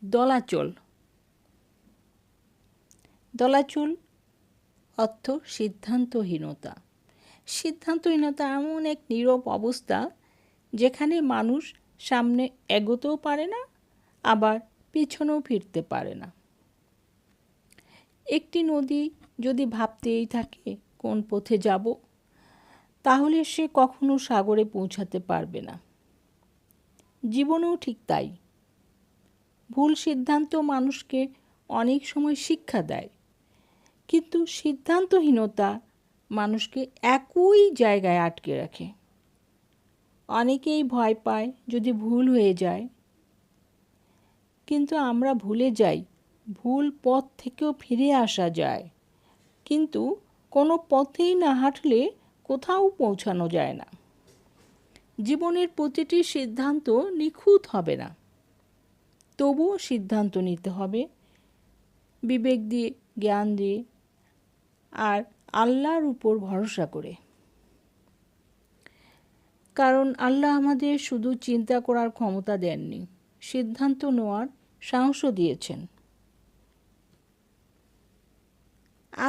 দলাচল। দলাচল অর্থ সিদ্ধান্তহীনতা। সিদ্ধান্তহীনতা এমন এক নীরব অবস্থা যেখানে মানুষ সামনে এগোতেও পারে না, আবার পিছনেও ফিরতে পারে না। একটি নদী যদি ভাবতেই থাকে কোন পথে যাব, তাহলে সে কখনো সাগরে পৌঁছাতে পারবে না। জীবনেও ঠিক তাই। ভুল সিদ্ধান্ত মানুষকে অনেক সময় শিক্ষা দেয়, কিন্তু সিদ্ধান্তহীনতা মানুষকে একই জায়গায় আটকে রাখে। অনেকেই ভয় পায় যদি ভুল হয়ে যায়, কিন্তু আমরা ভুলে যাই ভুল পথ থেকেও ফিরে আসা যায়, কিন্তু কোনো পথেই না হাঁটলে কোথাও পৌঁছানো যায় না। জীবনের প্রতিটি সিদ্ধান্ত নিখুঁত হবে না, তবুও সিদ্ধান্ত নিতে হবে বিবেক দিয়ে, জ্ঞান দিয়ে, আর আল্লাহর উপর ভরসা করে। কারণ আল্লাহ আমাদের শুধু চিন্তা করার ক্ষমতা দেননি, সিদ্ধান্ত নেওয়ার সাহসও দিয়েছেন।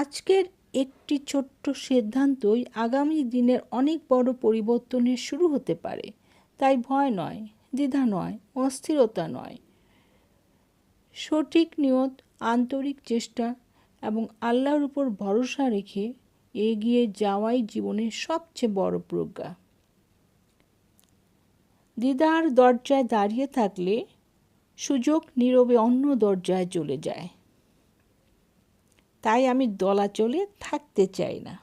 আজকের একটি ছোট্ট সিদ্ধান্তই আগামী দিনের অনেক বড় পরিবর্তনের শুরু হতে পারে। তাই ভয় নয়, দ্বিধা নয়, অস্থিরতা নয়, সঠিক নিয়ত, আন্তরিক চেষ্টা এবং আল্লাহর উপর ভরসা রেখে এগিয়ে যাওয়াই জীবনের সবচেয়ে বড় প্রজ্ঞা। দ্বিধার দরজায় দাঁড়িয়ে থাকলে সুযোগ নীরবে অন্য দরজায় চলে যায়। তাই আমি দলাচলে থাকতে চাই না।